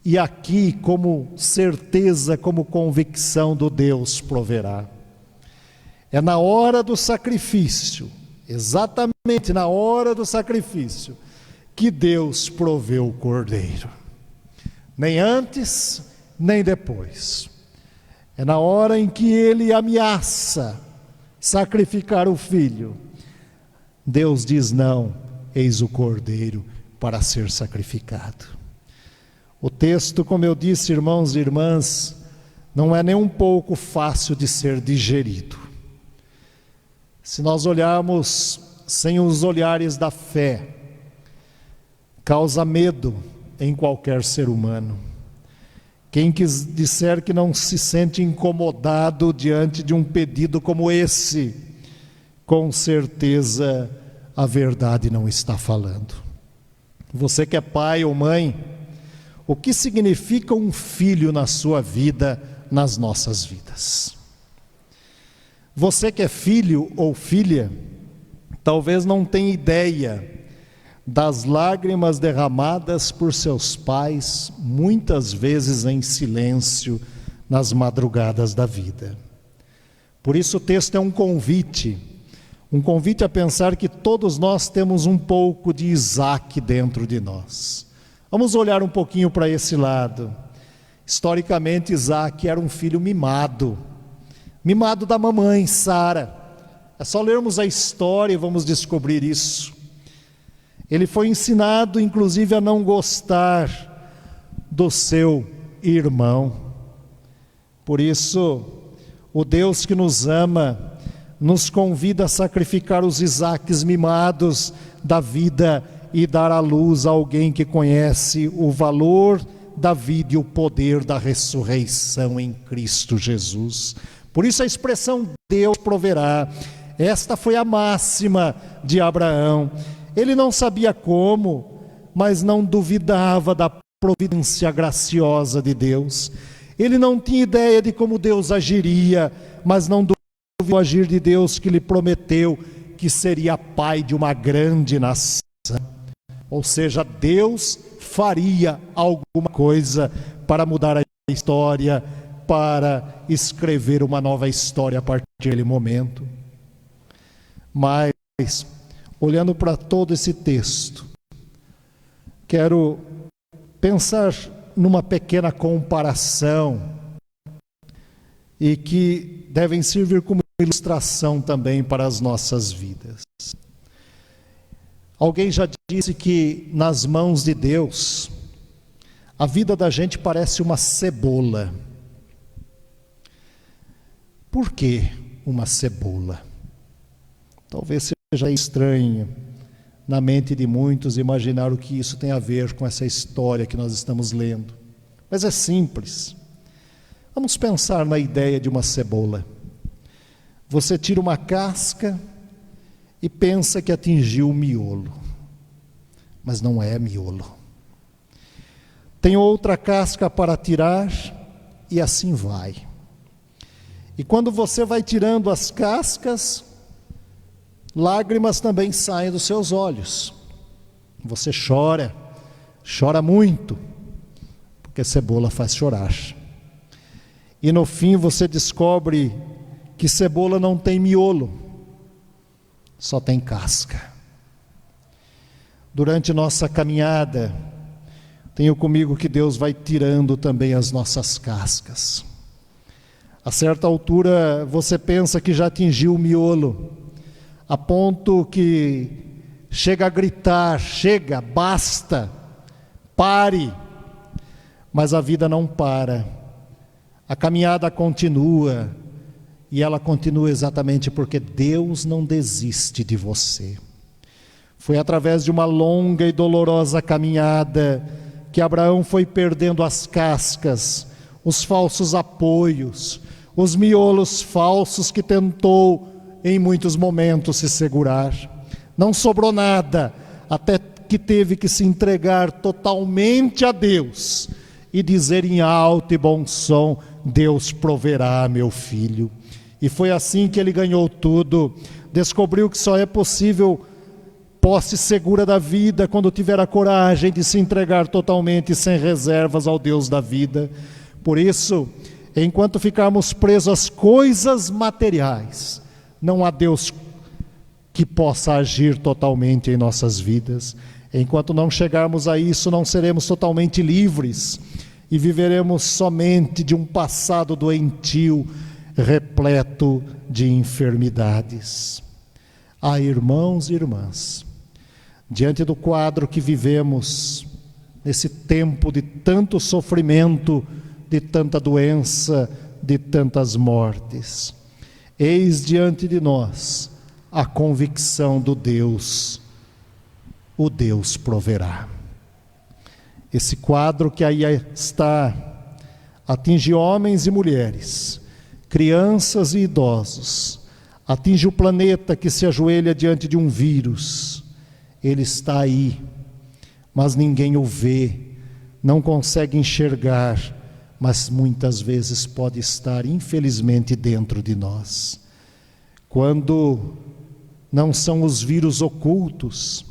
S1: e aqui como certeza, como convicção do Deus proverá. É na hora do sacrifício, exatamente na hora do sacrifício, que Deus proveu o cordeiro. Nem antes, nem depois. É na hora em que ele ameaça sacrificar o filho. Deus diz: não, eis o cordeiro para ser sacrificado. O texto, como eu disse, irmãos e irmãs, não é nem um pouco fácil de ser digerido. Se nós olharmos sem os olhares da fé, causa medo em qualquer ser humano. Quem disser que não se sente incomodado diante de um pedido como esse, com certeza a verdade não está falando. Você que é pai ou mãe, o que significa um filho na sua vida, nas nossas vidas? Você que é filho ou filha, talvez não tenha ideia das lágrimas derramadas por seus pais, muitas vezes em silêncio, nas madrugadas da vida. Por isso o texto é um convite a pensar que todos nós temos um pouco de Isaac dentro de nós. Vamos olhar um pouquinho para esse lado. Historicamente, Isaac era um filho mimado, mimado da mamãe, Sara. É só lermos a história e vamos descobrir isso. Ele foi ensinado, inclusive, a não gostar do seu irmão. Por isso, o Deus que nos ama nos convida a sacrificar os Isaques mimados da vida e dar à luz a alguém que conhece o valor da vida e o poder da ressurreição em Cristo Jesus. Por isso a expressão Deus proverá, esta foi a máxima de Abraão. Ele não sabia como, mas não duvidava da providência graciosa de Deus. Ele não tinha ideia de como Deus agiria, mas não duvidava do agir de Deus, que lhe prometeu que seria pai de uma grande nação. Ou seja, Deus faria alguma coisa para mudar a história, para escrever uma nova história a partir daquele momento. Mas, olhando para todo esse texto, quero pensar numa pequena comparação e que devem servir como ilustração também para as nossas vidas. Alguém já disse que nas mãos de Deus, a vida da gente parece uma cebola. Por que uma cebola? Talvez seja estranho na mente de muitos imaginar o que isso tem a ver com essa história que nós estamos lendo. Mas é simples. Vamos pensar na ideia de uma cebola. Você tira uma casca e pensa que atingiu o miolo, mas não é miolo. Tem outra casca para tirar e assim vai. E quando você vai tirando as cascas, lágrimas também saem dos seus olhos. Você chora, chora muito, porque cebola faz chorar. E no fim você descobre que cebola não tem miolo, só tem casca. Durante nossa caminhada, tenho comigo que Deus vai tirando também as nossas cascas. A certa altura você pensa que já atingiu o miolo, a ponto que chega a gritar, chega, basta, pare. Mas a vida não para, a caminhada continua, e ela continua exatamente porque Deus não desiste de você. Foi através de uma longa e dolorosa caminhada que Abraão foi perdendo as cascas, os falsos apoios, os miolos falsos que tentou em muitos momentos se segurar. Não sobrou nada, até que teve que se entregar totalmente a Deus e dizer em alto e bom som: Deus proverá, meu filho. E foi assim que ele ganhou tudo. Descobriu que só é possível posse segura da vida quando tiver a coragem de se entregar totalmente e sem reservas ao Deus da vida. Por isso, enquanto ficarmos presos às coisas materiais, não há Deus que possa agir totalmente em nossas vidas. Enquanto não chegarmos a isso, não seremos totalmente livres e viveremos somente de um passado doentio, repleto de enfermidades. Ah, irmãos e irmãs, diante do quadro que vivemos, nesse tempo de tanto sofrimento, de tanta doença, de tantas mortes, eis diante de nós a convicção do Deus, o Deus proverá. Esse quadro que aí está, atinge homens e mulheres, crianças e idosos, atinge o planeta que se ajoelha diante de um vírus. Ele está aí, mas ninguém o vê, não consegue enxergar, mas muitas vezes pode estar, infelizmente, dentro de nós. Quando não são os vírus ocultos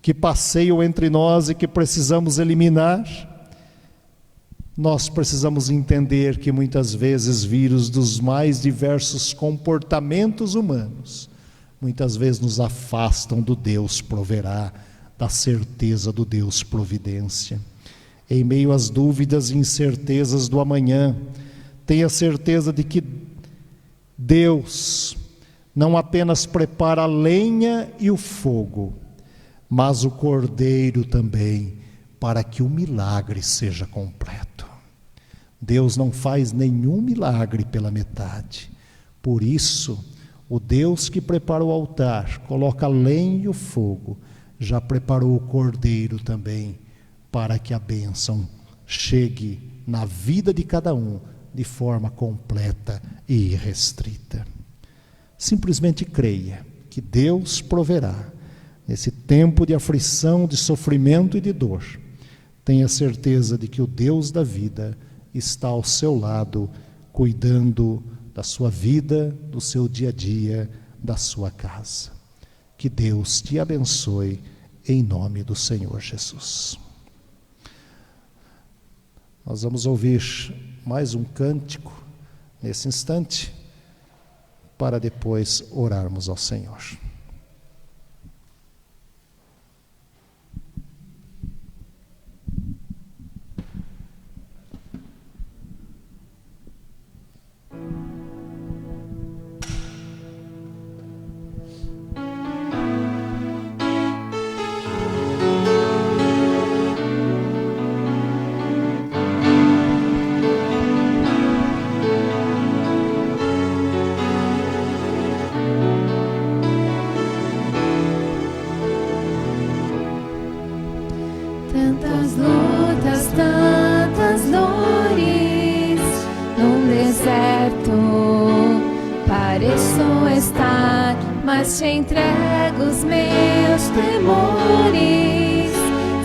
S1: que passeiam entre nós e que precisamos eliminar, nós precisamos entender que muitas vezes vírus dos mais diversos comportamentos humanos, muitas vezes nos afastam do Deus proverá, da certeza do Deus providência. Em meio às dúvidas e incertezas do amanhã, tenha certeza de que Deus não apenas prepara a lenha e o fogo, mas o cordeiro também, para que o milagre seja completo. Deus não faz nenhum milagre pela metade. Por isso, o Deus que prepara o altar, coloca a lenha e o fogo, já preparou o cordeiro também, para que a bênção chegue na vida de cada um de forma completa e irrestrita. Simplesmente creia que Deus proverá nesse tempo de aflição, de sofrimento e de dor. Tenha certeza de que o Deus da vida está ao seu lado, cuidando da sua vida, do seu dia a dia, da sua casa. Que Deus te abençoe em nome do Senhor Jesus. Nós vamos ouvir mais um cântico nesse instante, para depois orarmos ao Senhor.
S3: Tantas lutas, tantas dores, num deserto pareço estar, mas te entrego os meus temores.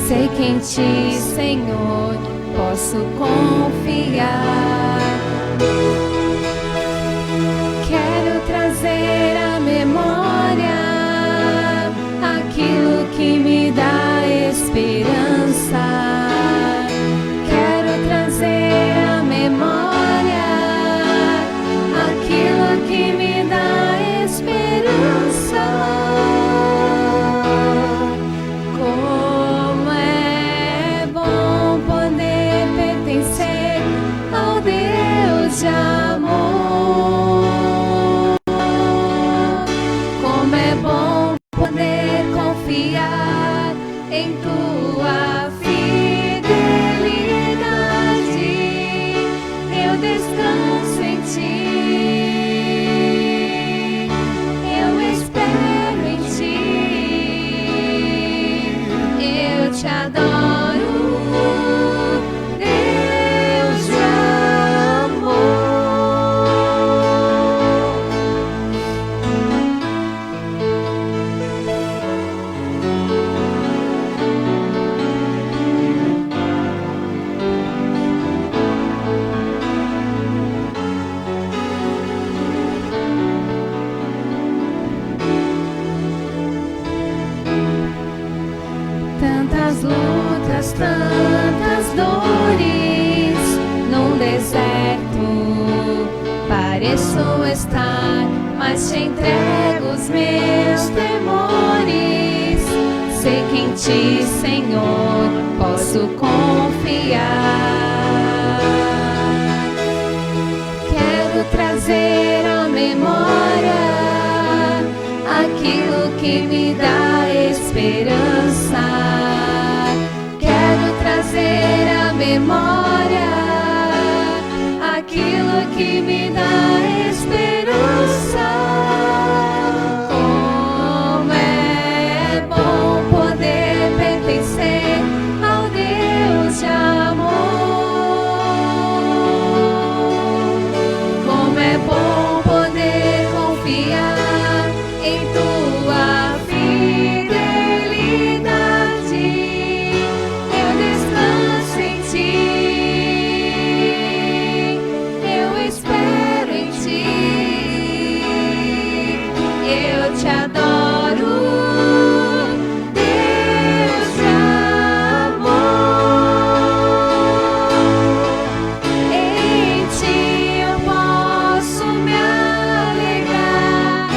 S3: Sei que em ti, Senhor, posso confiar. Quero trazer à memória aquilo que me dá esperança. Quero trazer à memória aquilo que me dá esperança. Como é bom poder pertencer ao Deus de amor. Como é bom poder confiar em tua fidelidade. Eu descanso em ti, eu espero em ti, eu te adoro, Deus de amor. Tantas lutas, tantas dores, num deserto pareço estar, mas te entrego os meus temores. Sei que em ti, Senhor, posso confiar. Quero trazer à memória aquilo que me dá esperança. Quero trazer à memória aquilo que me dá esperança. Como é bom poder pertencer ao Deus de amor. Como é bom poder confiar em tua fidelidade. Eu descanso em ti, eu espero em ti, eu te adoro, Deus de amor. Em ti eu posso me alegrar,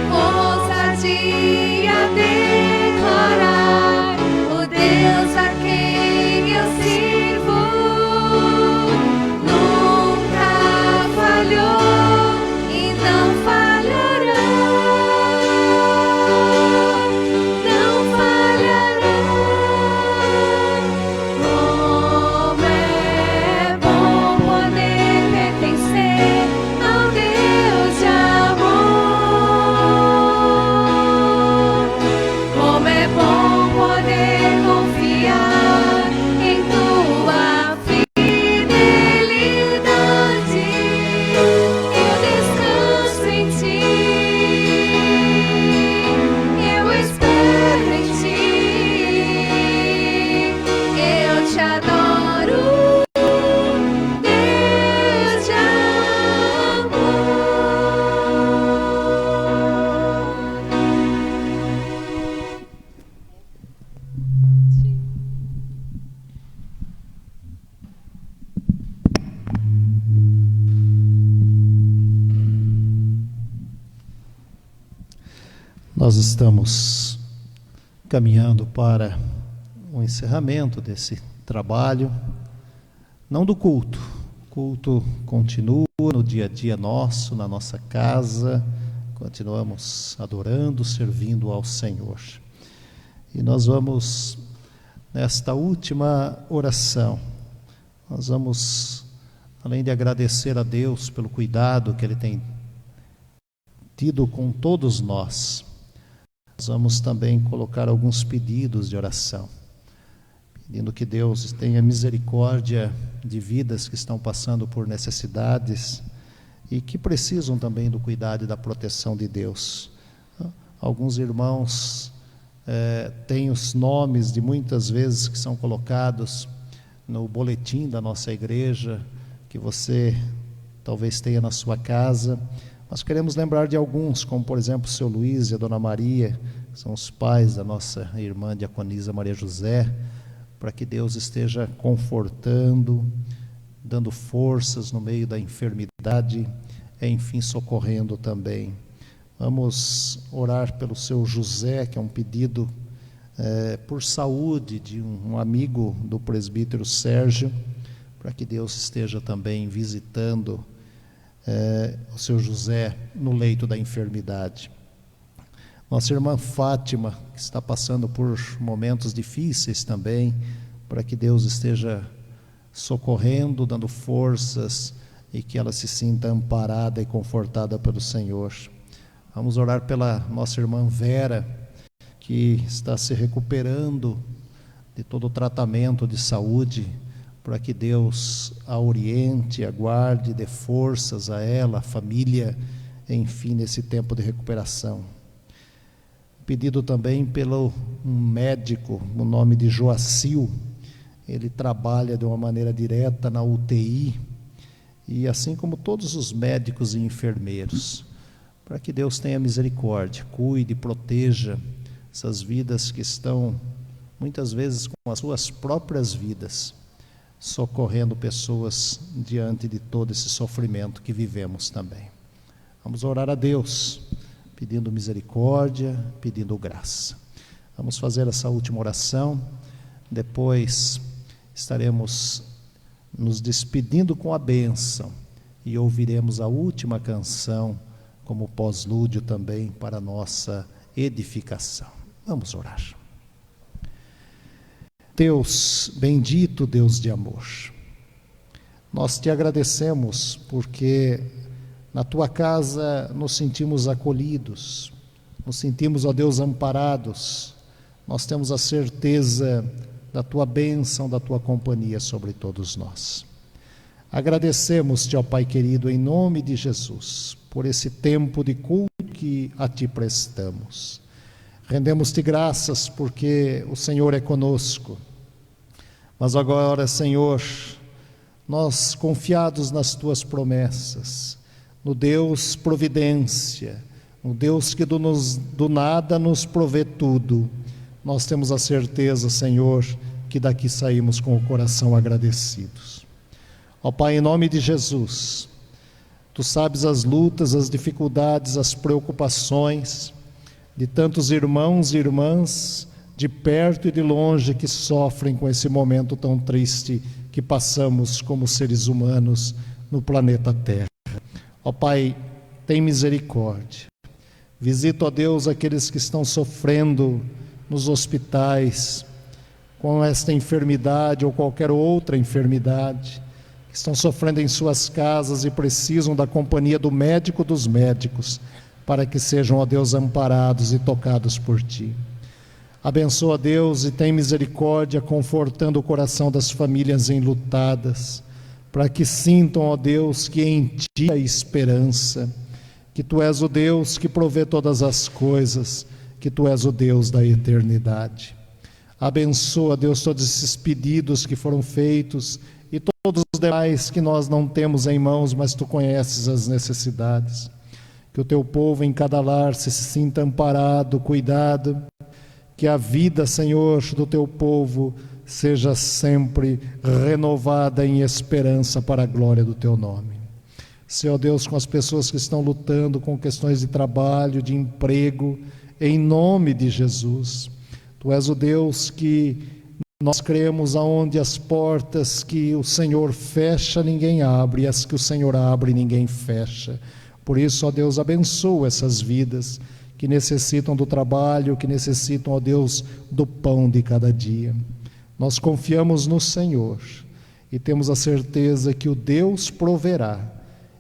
S3: com ousadia declarar: o Deus a quem eu sirvo nunca falhou e não
S1: Nós estamos caminhando para o encerramento desse trabalho, não do culto. O culto continua no dia a dia nosso, na nossa casa, continuamos adorando, servindo ao Senhor. E nós vamos, nesta última oração, nós vamos, além de agradecer a Deus pelo cuidado que Ele tem tido com todos nós, nós vamos também colocar alguns pedidos de oração, pedindo que Deus tenha misericórdia de vidas que estão passando por necessidades e que precisam também do cuidado e da proteção de Deus. Alguns irmãos têm os nomes de muitas vezes que são colocados no boletim da nossa igreja, que você talvez tenha na sua casa. Nós queremos lembrar de alguns, como por exemplo o seu Luiz e a Dona Maria, que são os pais da nossa irmã diaconisa Maria José, para que Deus esteja confortando, dando forças no meio da enfermidade, e enfim socorrendo também. Vamos orar pelo seu José, que é um pedido por saúde de um amigo do presbítero Sérgio, para que Deus esteja também visitando o seu José no leito da enfermidade. Nossa irmã Fátima, que está passando por momentos difíceis também, para que Deus esteja socorrendo, dando forças e que ela se sinta amparada e confortada pelo Senhor. Vamos orar pela nossa irmã Vera, que está se recuperando de todo o tratamento de saúde, para que Deus a oriente, a guarde, dê forças a ela, a família, enfim, nesse tempo de recuperação. Pedido também pelo um médico, no nome de Joacil. Ele trabalha de uma maneira direta na UTI, e assim como todos os médicos e enfermeiros, para que Deus tenha misericórdia, cuide, proteja essas vidas que estão, muitas vezes, com as suas próprias vidas, socorrendo pessoas diante de todo esse sofrimento que vivemos também. Vamos orar a Deus, pedindo misericórdia, pedindo graça. Vamos fazer essa última oração, depois estaremos nos despedindo com a bênção e ouviremos a última canção como pós-lúdio também para a nossa edificação. Vamos orar. Deus bendito, Deus de amor, nós te agradecemos porque na tua casa nos sentimos acolhidos, nos sentimos, ó Deus, amparados. Nós temos a certeza da tua bênção, da tua companhia sobre todos nós. Agradecemos-te, ó Pai querido, em nome de Jesus, por esse tempo de culto que a ti prestamos. Rendemos-te graças porque o Senhor é conosco. Mas agora, Senhor, nós confiados nas tuas promessas, no Deus providência, no Deus que do nada nos provê tudo, nós temos a certeza, Senhor, que daqui saímos com o coração agradecidos. Ó Pai, em nome de Jesus, tu sabes as lutas, as dificuldades, as preocupações de tantos irmãos e irmãs, de perto e de longe, que sofrem com esse momento tão triste que passamos como seres humanos no planeta Terra. Ó Pai, tem misericórdia. Visita, ó Deus, aqueles que estão sofrendo nos hospitais com esta enfermidade ou qualquer outra enfermidade, que estão sofrendo em suas casas e precisam da companhia do médico dos médicos, para que sejam, ó Deus, amparados e tocados por ti. Abençoa, Deus, e tem misericórdia, confortando o coração das famílias enlutadas, para que sintam, ó Deus, que em ti há esperança, que tu és o Deus que provê todas as coisas, que tu és o Deus da eternidade. Abençoa, Deus, todos esses pedidos que foram feitos e todos os demais que nós não temos em mãos, mas tu conheces as necessidades. Que o teu povo em cada lar se sinta amparado, cuidado, que a vida, Senhor, do teu povo seja sempre renovada em esperança para a glória do teu nome. Senhor Deus, com as pessoas que estão lutando com questões de trabalho, de emprego, em nome de Jesus. Tu és o Deus que nós cremos, aonde as portas que o Senhor fecha, ninguém abre, e as que o Senhor abre, ninguém fecha. Por isso, ó Deus, abençoa essas vidas que necessitam do trabalho, que necessitam, ó Deus, do pão de cada dia. Nós confiamos no Senhor e temos a certeza que o Deus proverá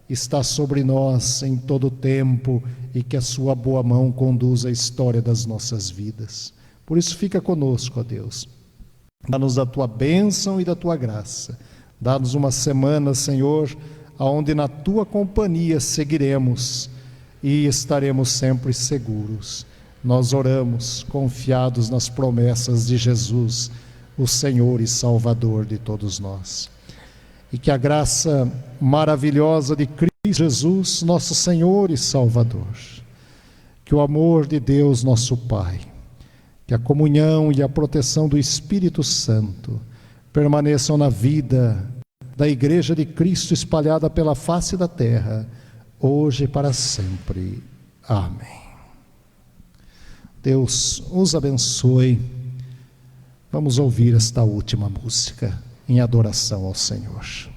S1: está sobre nós em todo o tempo e que a sua boa mão conduz a história das nossas vidas. Por isso, fica conosco, ó Deus. Dá-nos da tua bênção e da tua graça. Dá-nos uma semana, Senhor, onde na tua companhia seguiremos e estaremos sempre seguros. Nós oramos confiados nas promessas de Jesus, o Senhor e Salvador de todos nós. E que a graça maravilhosa de Cristo Jesus, nosso Senhor e Salvador, que o amor de Deus, nosso Pai, que a comunhão e a proteção do Espírito Santo permaneçam na vida da Igreja de Cristo espalhada pela face da terra, hoje e para sempre. Amém. Deus os abençoe. Vamos ouvir esta última música em adoração ao Senhor.